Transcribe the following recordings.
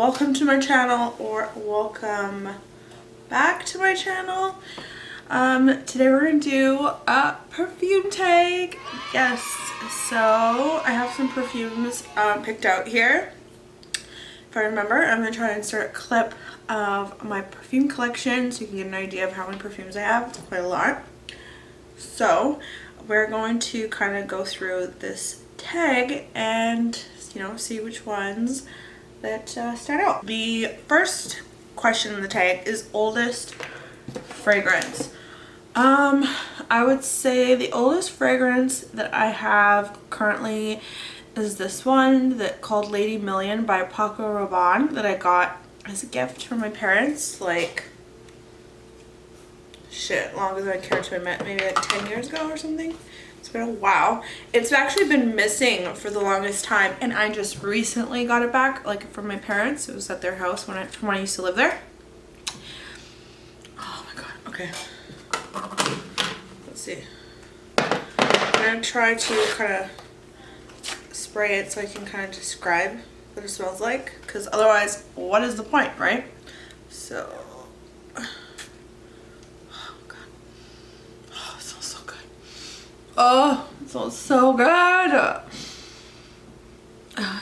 welcome to my channel or welcome back to my channel. Today we're gonna do a perfume tag. Yes, so I have some perfumes picked out here. If I remember, I'm gonna try and insert a clip of my perfume collection so you can get an idea of how many perfumes I have. It's quite a lot. So we're going to kind of go through this tag and see which ones that stand out. The first question in the tag is oldest fragrance. I would say the oldest fragrance that I have currently is this one called Lady Million by Paco Robanne that I got as a gift from my parents, like longer than I care to admit, maybe like 10 years ago or something. It's been a while. It's actually been missing for the longest time, and I just recently got it back, like from my parents. It was at their house when I used to live there. Oh my god. Okay. Let's see. I'm gonna try to kind of spray it so I can kind of describe what it smells like, because otherwise, what is the point, right? So. Oh, it smells so good.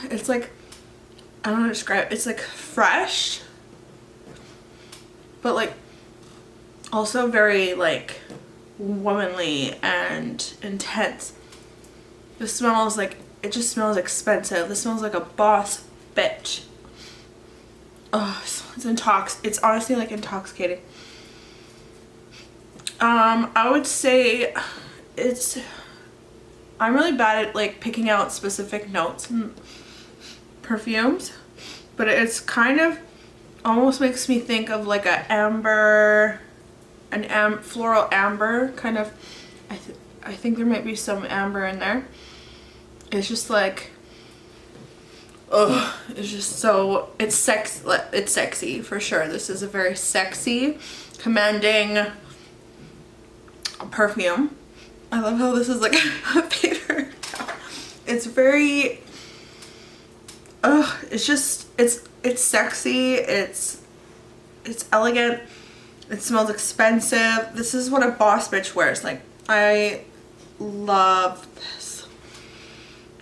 It's like, I don't know how to describe it. It's like fresh, but like also very like womanly and intense. This smells like, it just smells expensive. This smells like a boss bitch. Oh, it's honestly like intoxicating. I would say I'm really bad at like picking out specific notes in perfumes, but it's kind of almost makes me think of like a floral amber kind of. I think there might be some amber in there. It's just like, ugh, it's just so, it's sexy for sure. This is a very sexy, commanding perfume. I love how this is like a paper. It's very, it's just, it's sexy, it's elegant, it smells expensive. This is what a boss bitch wears. Like, I love this.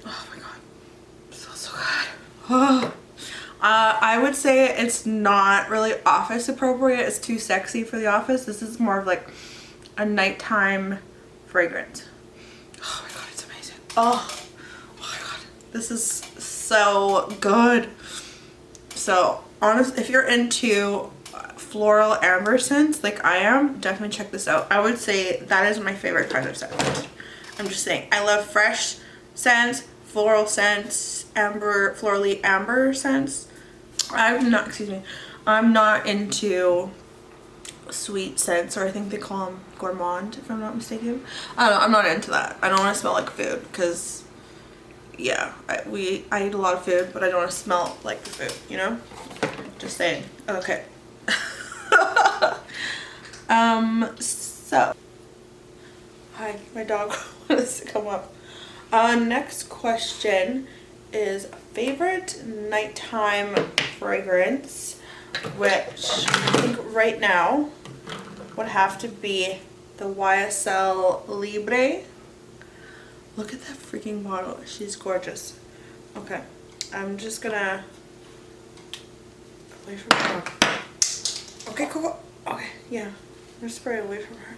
Oh my god, it smells so good. Oh. I would say it's not really office appropriate. It's too sexy for the office. This is more of like a nighttime fragrance. Oh my god, it's amazing. Oh my god, this is so good. So honestly, if you're into floral amber scents like I am, definitely check this out. I would say that is my favorite kind of scent. I'm just saying, I love fresh scents, floral scents, amber, florally amber scents. I'm not into sweet scents, or I think they call them gourmand if I'm not mistaken. I don't know, I'm not into that. I don't want to smell like food, because yeah, I eat a lot of food, but I don't want to smell like the food, you know? Just saying. Okay. So hi, my dog wants to come up. Next question is favorite nighttime fragrance, which I think right now would have to be the YSL Libre. Look at that freaking bottle. She's gorgeous. Okay, I'm just gonna away from her. Okay, cool. Okay, yeah, I'm gonna spray away from her.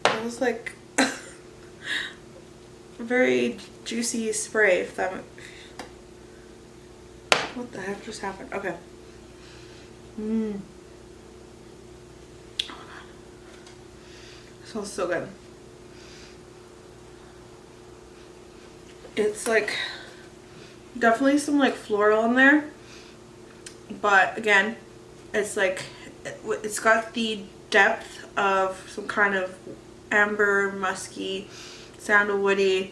That was like very juicy spray, if that. What the heck just happened? Okay. Oh my god. It smells so good. It's like definitely some like floral in there, but again, it's like it's got the depth of some kind of amber, musky, sandalwoody.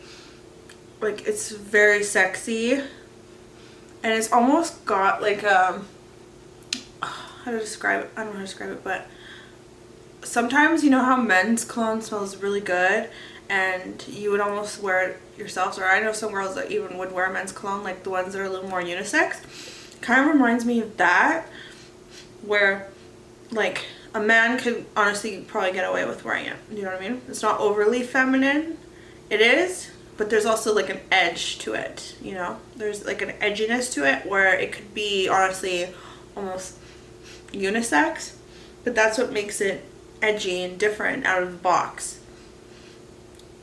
Like, it's very sexy, and it's almost got like how to describe it? I don't know how to describe it, but sometimes you know how men's cologne smells really good and you would almost wear it yourselves, or I know some girls that even would wear men's cologne, like the ones that are a little more unisex. Kind of reminds me of that, where like a man could honestly probably get away with wearing it. You know what I mean? It's not overly feminine. It is, but there's also like an edge to it, you know? There's like an edginess to it where it could be honestly almost unisex, but that's what makes it edgy and different out of the box.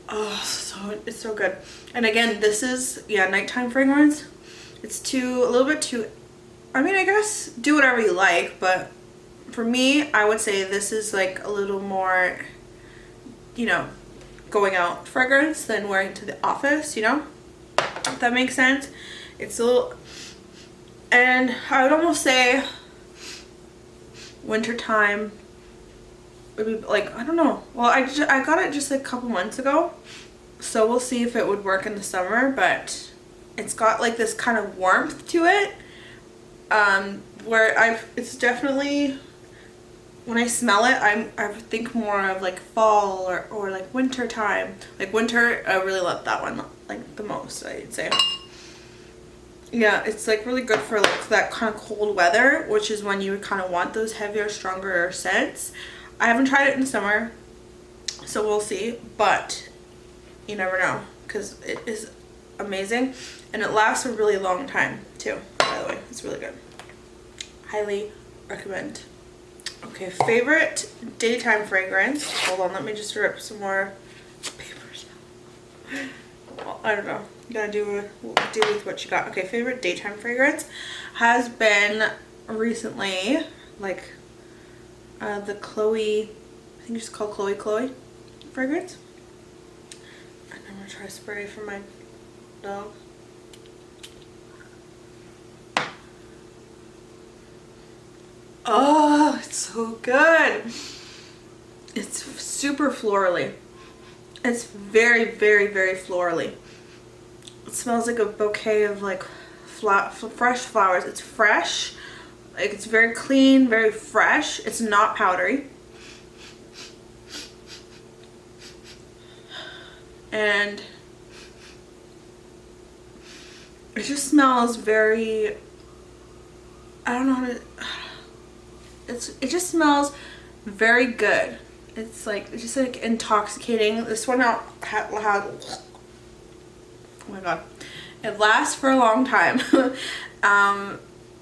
Oh, it's so good. And again, this is, yeah, nighttime fragrance. It's a little bit too, I mean, I guess do whatever you like, but for me, I would say this is like a little more, you know, going out fragrance than wearing to the office, you know, if that makes sense. It's a little, and I would almost say wintertime would be like, I don't know. Well, I got it just like a couple months ago, so we'll see if it would work in the summer, but it's got like this kind of warmth to it, where it's definitely, when I smell it, I think more of like fall or like winter time. Like winter, I really love that one like the most, I'd say. Yeah, it's like really good for like that kind of cold weather, which is when you would kind of want those heavier, stronger scents. I haven't tried it in summer, so we'll see, but you never know, because it is amazing and it lasts a really long time too, by the way. It's really good. Highly recommend. Okay, favorite daytime fragrance. Hold on, let me just rip some more papers. Well, I don't know. You gotta do with what you got. Okay, favorite daytime fragrance has been recently like the Chloe, I think it's called Chloe fragrance. And I'm gonna try spray for my dog. Oh, it's so good. It's super florally. It's very, very, very florally. It smells like a bouquet of like fresh flowers. It's fresh. Like it's very clean, very fresh. It's not powdery. And it just smells very, I don't know how to, it just smells very good. It's like, it's just like intoxicating. This one out had, oh my god, it lasts for a long time.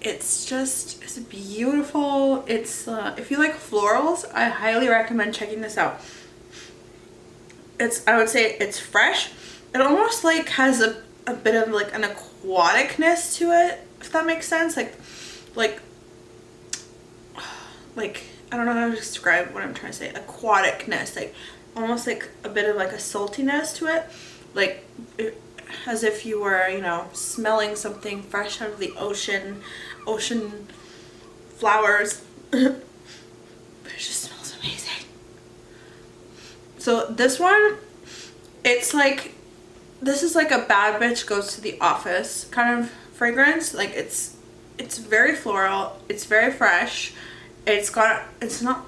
It's beautiful. It's if you like florals, I highly recommend checking this out. I would say it's fresh. It almost like has a bit of like an aquaticness to it, if that makes sense. Like I don't know how to describe what I'm trying to say. Aquaticness, like almost like a bit of like a saltiness to it, like as if you were, you know, smelling something fresh out of the ocean flowers. But it just smells amazing. So this one, it's like, this is like a bad bitch goes to the office kind of fragrance. Like it's very floral, it's very fresh. It's not,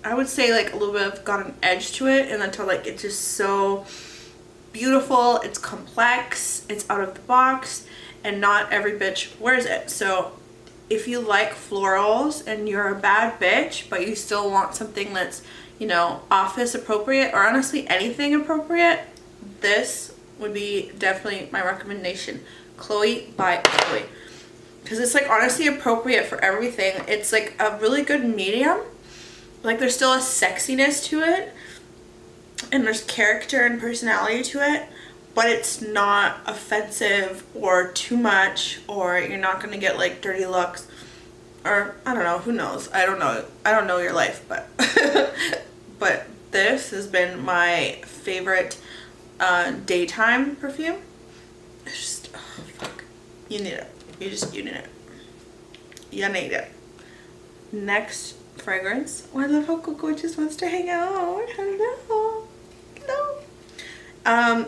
I would say like a little bit of got an edge to it, and until like it's just so beautiful, it's complex, it's out of the box, and not every bitch wears it. So if you like florals and you're a bad bitch but you still want something that's, you know, office appropriate, or honestly anything appropriate, this would be definitely my recommendation. Chloe by Chloe, because it's like honestly appropriate for everything. It's like a really good medium, like there's still a sexiness to it and there's character and personality to it, but it's not offensive or too much, or you're not gonna get like dirty looks, or I don't know, who knows, I don't know your life, but but this has been my favorite daytime perfume. It's just, oh fuck, you need it. You need it. You need it. Next fragrance. Oh, I love how Coco just wants to hang out. Hello. Hello.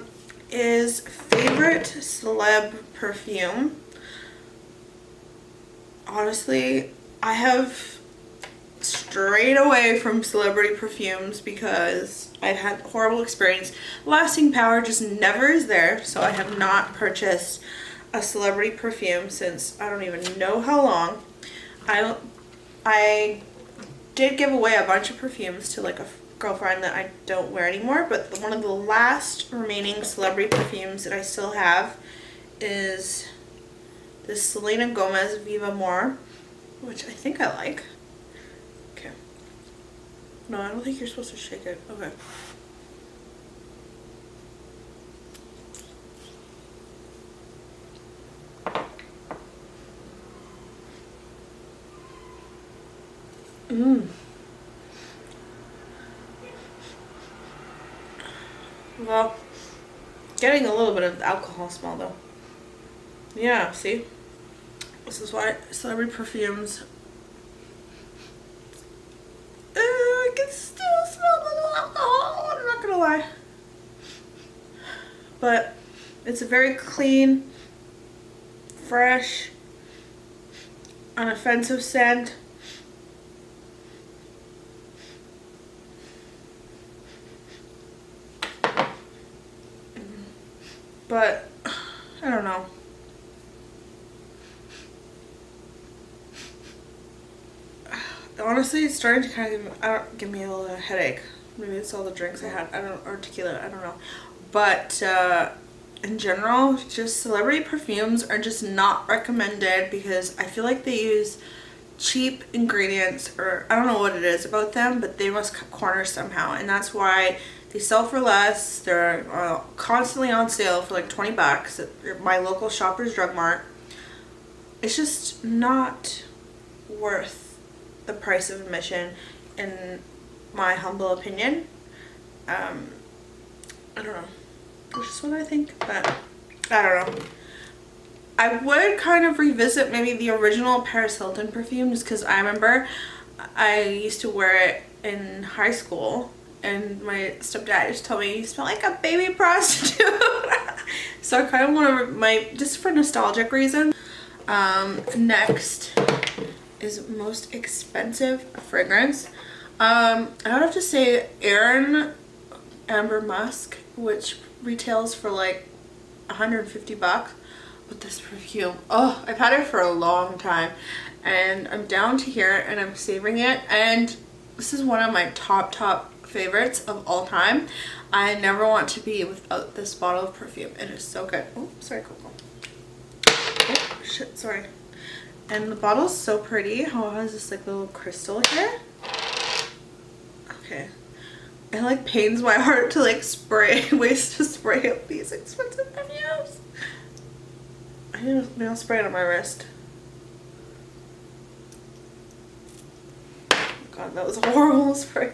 Is favorite celeb perfume. Honestly, I have straight away from Celebrity Perfumes because I've had a horrible experience. Lasting power just never is there, so I have not purchased a Celebrity perfume since I don't even know how long. I did give away a bunch of perfumes to like a girlfriend that I don't wear anymore, but one of the last remaining Celebrity perfumes that I still have is this Selena Gomez Vivamore, which I think I like. Okay. No, I don't think you're supposed to shake it. Okay. Well, getting a little bit of alcohol smell though. Yeah, see? This is why Celebrity perfumes. I can still smell the little alcohol, I'm not gonna lie. But it's a very clean, fresh, unoffensive scent. But I don't know. Honestly, it's starting to kind of give me a little headache. Maybe it's all the drinks I had. Or tequila. I don't know. But in general, just Celebrity perfumes are just not recommended because I feel like they use cheap ingredients, or I don't know what it is about them, but they must cut corners somehow, and that's why they sell for less. They're constantly on sale for like 20 bucks at my local Shoppers Drug Mart. It's just not worth the price of admission, in my humble opinion. I don't know. That's just what I think, but I don't know. I would kind of revisit maybe the original Paris Hilton perfume, just because I remember I used to wear it in high school, and my stepdad used to tell me, you smell like a baby prostitute. So I kind of want to, just for nostalgic reasons. Next is most expensive fragrance. I would have to say Aerin Amber Musk, which retails for like 150 bucks. But this perfume, oh, I've had it for a long time, and I'm down to here and I'm savoring it, and this is one of my top favorites of all time. I never want to be without this bottle of perfume. It is so good. Oh, sorry, Coco. Oh, shit, sorry. And the bottle's so pretty. How it has this like little crystal here. Okay. It like pains my heart to like waste to spray up these expensive perfumes. I need nail spray it on my wrist. God, that was a horrible spray.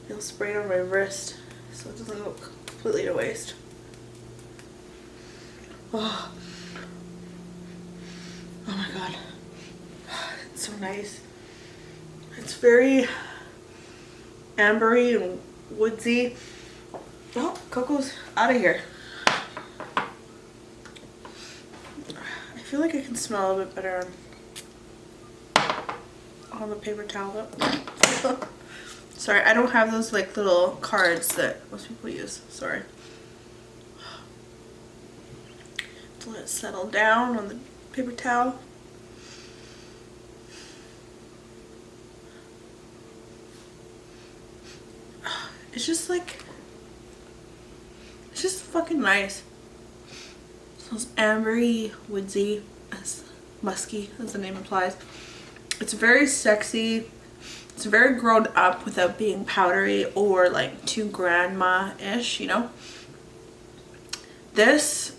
Nail spray it on my wrist so it doesn't go completely to waste. Oh. Oh my god. It's so nice. It's very ambery and woodsy. Oh, Coco's out of here. I feel like I can smell a bit better on the paper towel though. Sorry, I don't have those like little cards that most people use. Sorry. To let it settle down on the paper towel. It's just like, it's just fucking nice. It smells ambery, woodsy, as musky as the name implies. It's very sexy. It's very grown up without being powdery or like too grandma-ish, you know. This,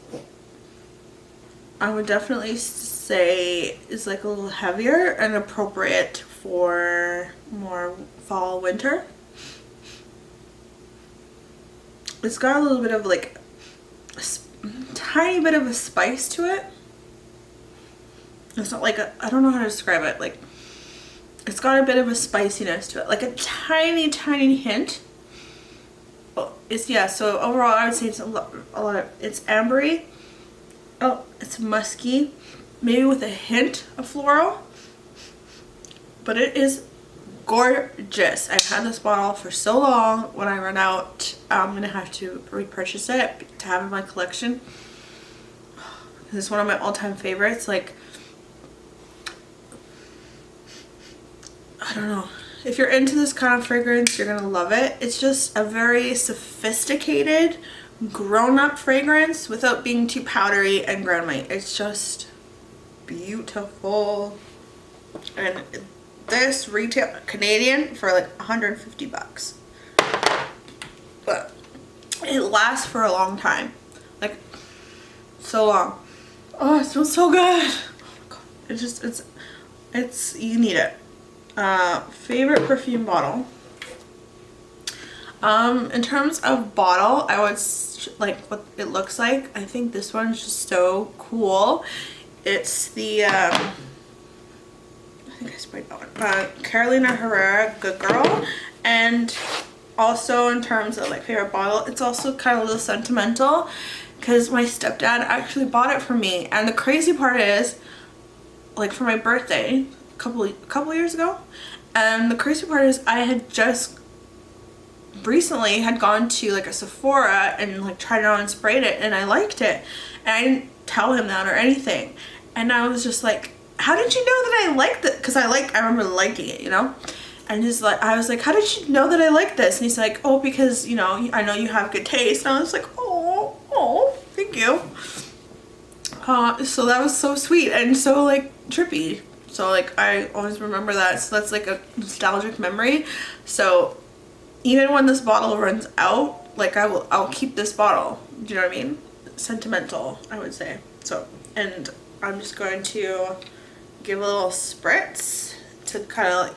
I would definitely say, is like a little heavier and appropriate for more fall, winter. It's got a little bit of like a tiny bit of a spice to it. It's not like I don't know how to describe it. Like, it's got a bit of a spiciness to it, like a tiny hint. Oh, it's, yeah. So overall, I would say it's a lot of, it's ambery. Oh, it's musky, maybe with a hint of floral. But it is gorgeous. I've had this bottle for so long. When I run out, I'm gonna have to repurchase it to have in my collection. This is one of my all-time favorites. Like, I don't know, if you're into this kind of fragrance, you're gonna love it. It's just a very sophisticated, grown-up fragrance without being too powdery and grandma. It's just beautiful. And this retail Canadian for like 150 bucks, but it lasts for a long time, like so long. Oh, it smells so good. Oh my god, it just, it's you need it. Favorite perfume bottle. In terms of bottle, I would like what it looks like. I think this one's just so cool. It's the I think I sprayed that one. Carolina Herrera Good Girl. And also in terms of like favorite bottle, it's also kind of a little sentimental because my stepdad actually bought it for me. And the crazy part is, like, for my birthday a couple years ago. And the crazy part is I had just recently had gone to like a Sephora and like tried it on and sprayed it, and I liked it. And I didn't tell him that or anything. And I was just like, how did you know that I liked it? Because I remember liking it, you know? And he's like, I was like, how did you know that I like this? And he's like, oh, because, you know, I know you have good taste. And I was like, oh, thank you. So that was so sweet and so like trippy. So like I always remember that. So that's like a nostalgic memory. So even when this bottle runs out, like I'll keep this bottle. Do you know what I mean? Sentimental, I would say. So, and I'm just going to give a little spritz to kind of like,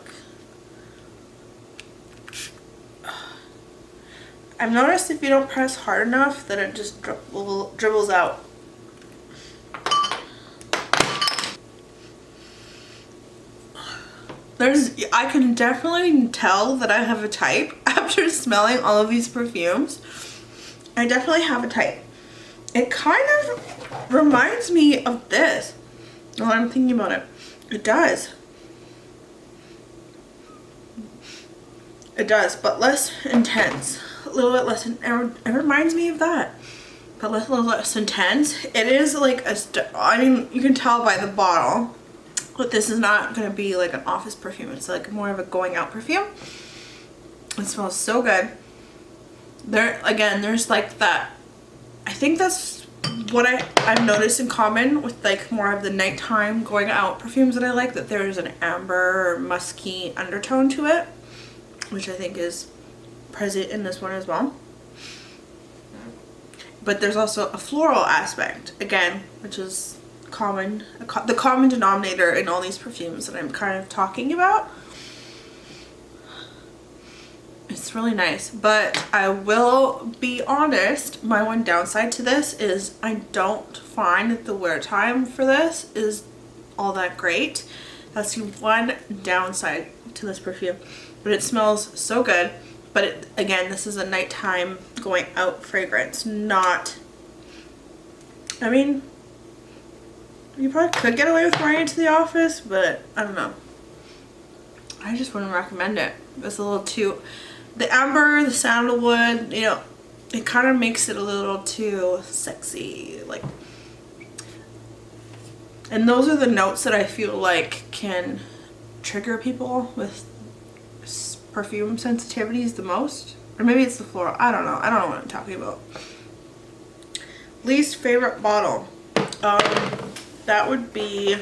I've noticed if you don't press hard enough that it just dribbles out. I can definitely tell that I have a type after smelling all of these perfumes. I definitely have a type. It kind of reminds me of this. While I'm thinking about it, it does. It does, but less intense. A little bit less. It reminds me of that, but a little less intense. It is like I mean, you can tell by the bottle, but this is not gonna be like an office perfume. It's like more of a going out perfume. It smells so good. There again, there's like that. I think that's what I've noticed in common with like more of the nighttime going out perfumes that I like, that there's an amber or musky undertone to it, which I think is present in this one as well. But there's also a floral aspect, again, which is common, the common denominator in all these perfumes that I'm kind of talking about. It's really nice, but I will be honest, my one downside to this is I don't find that the wear time for this is all that great. That's the one downside to this perfume, but it smells so good. But again, this is a nighttime going out fragrance, not, I mean, you probably could get away with wearing it to the office, but I don't know. I just wouldn't recommend it. It's a little too, the amber, the sandalwood, you know, it kind of makes it a little too sexy, like, and those are the notes that I feel like can trigger people with perfume sensitivities the most. Or maybe it's the floral, I don't know what I'm talking about. Least favorite bottle, that would be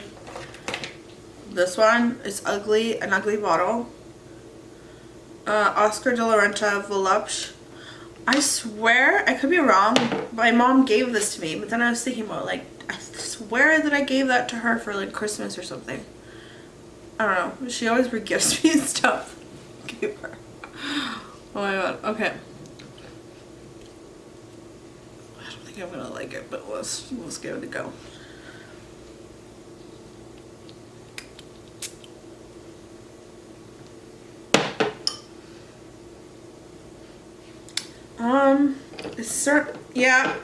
this one. It's ugly, an ugly bottle. Oscar de la Renta Volupte. I swear, I could be wrong, my mom gave this to me, but then I was thinking about, like, I swear that I gave that to her for like Christmas or something. I don't know, she always regifts me stuff. Gave her. Oh my god, okay. I don't think I'm gonna like it, but let's give it a go. It's yeah,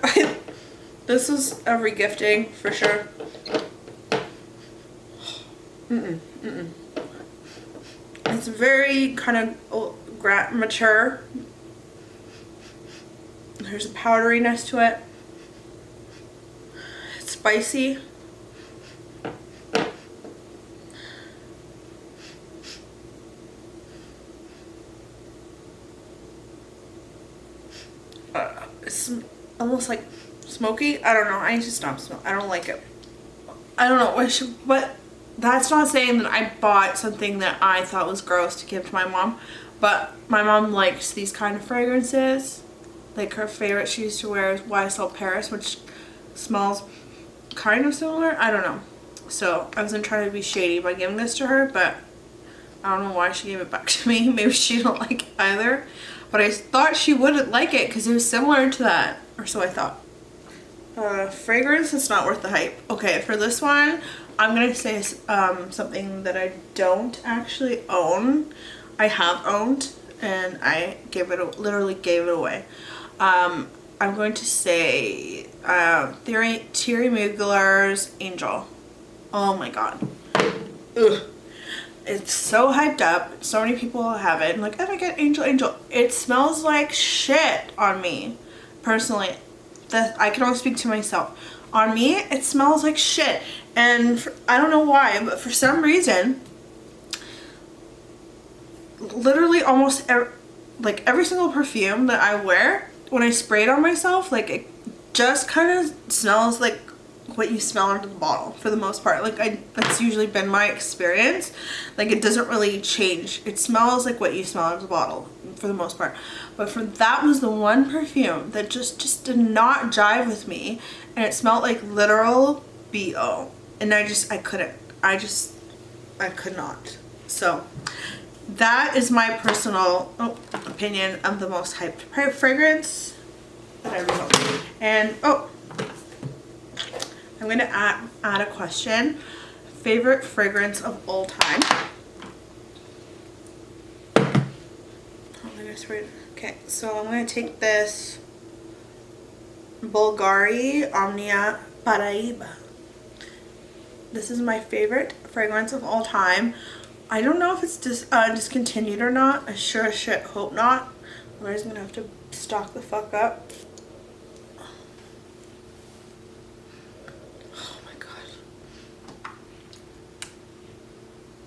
this is a regifting for sure. It's very kind of mature. There's a powderiness to it. It's spicy. It's almost like smoky. I don't know. I need to stop smoking. I don't like it. I don't know. But that's not saying that I bought something that I thought was gross to give to my mom. But my mom likes these kind of fragrances. Like her favorite she used to wear is YSL Paris, which smells kind of similar. I don't know. So I wasn't trying to be shady by giving this to her, but I don't know why she gave it back to me. Maybe she don't like it either. But I thought she wouldn't like it because it was similar to that. Or so I thought. Fragrance is not worth the hype. Okay, for this one, I'm going to say something that I don't actually own. I have owned and I literally gave it away. I'm going to say Thierry Mugler's Angel. Oh my god. Ugh. It's so hyped up. So many people have it. I'm like, oh my god, Angel. It smells like shit on me. Personally. I can only speak to myself. On me, it smells like shit. And I don't know why, but for some reason, literally almost every single perfume that I wear, when I spray it on myself, like it just kind of smells like what you smell under the bottle for the most part. Like that's usually been my experience. Like it doesn't really change. It smells like what you smell under the bottle for the most part. But that was the one perfume that just did not jive with me, and it smelled like literal BO, and I could not. So that is my personal opinion of the most hyped fragrance that I ever. And I'm going to add a question. Favorite fragrance of all time. Okay, so I'm going to take this Bvlgari Omnia Paraiba. This is my favorite fragrance of all time. I don't know if it's discontinued or not. I sure as shit hope not. Otherwise I'm going to have to stock the fuck up.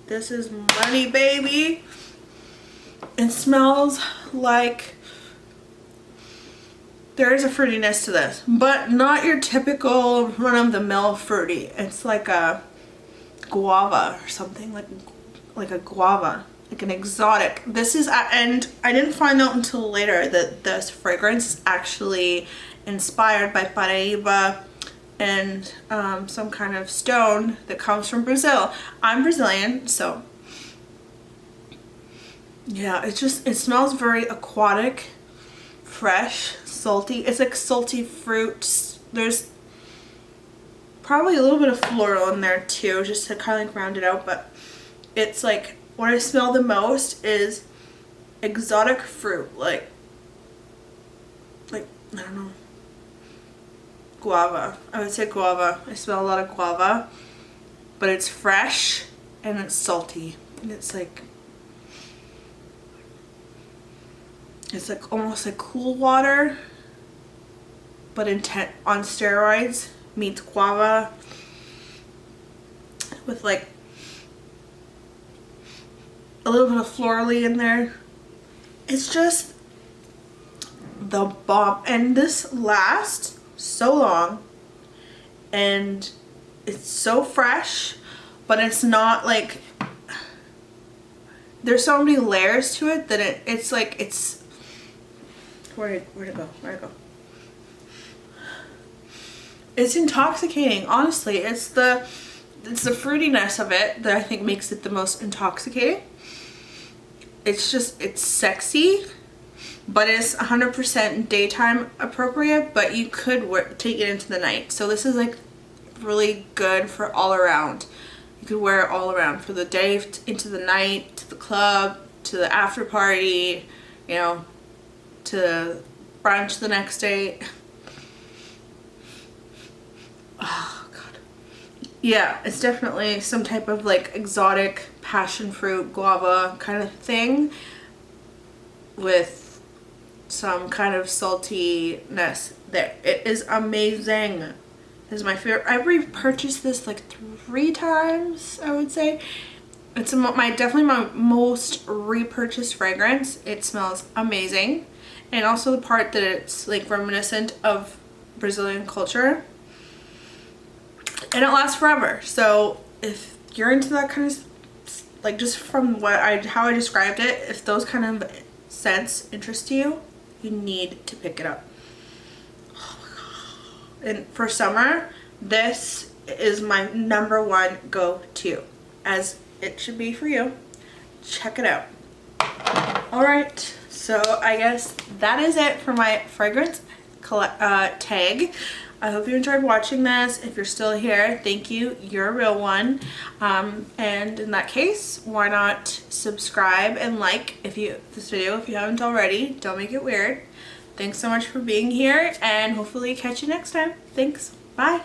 This is money, baby. It smells like there is a fruitiness to this, but not your typical run-of-the-mill fruity. It's like a guava or something, like a guava, like an exotic. This is, and I didn't find out until later that this fragrance is actually inspired by Paraiba and some kind of stone that comes from Brazil. I'm Brazilian, so yeah, it smells very aquatic, fresh, salty. It's like salty fruits. There's probably a little bit of floral in there too, just to kind of like round it out, but it's like what I smell the most is exotic fruit, like I don't know, guava. I would say guava. I smell a lot of guava, but it's fresh and it's salty, and it's like almost like cool water, but on steroids meets guava with like a little bit of florally in there. It's just the bomb, and this lasts so long, and it's so fresh, but it's not like, there's so many layers to it that it's like, it's where'd it go? It's intoxicating, honestly. It's the fruitiness of it that I think makes it the most intoxicating. It's sexy, but it's 100% daytime appropriate, but you could take it into the night. So this is like really good for all around. You could wear it all around, for the day, into the night, to the club, to the after party, you know, to brunch the next day. Oh god. Yeah, it's definitely some type of like exotic passion fruit guava kind of thing with some kind of saltiness there. It is amazing. This is my favorite. I repurchased this like 3 times, I would say. It's definitely my most repurchased fragrance. It smells amazing. And also the part that it's like reminiscent of Brazilian culture. And it lasts forever. So if you're into that kind of, like, just from how I described it, if those kind of scents interest you, you need to pick it up. Oh my God. And for summer, this is my #1 go-to, as it should be for you. Check it out. Alright, so I guess that is it for my fragrance tag. I hope you enjoyed watching this. If you're still here, thank you. You're a real one. And in that case, why not subscribe and like this video if you haven't already. Don't make it weird. Thanks so much for being here, and hopefully catch you next time. Thanks. Bye.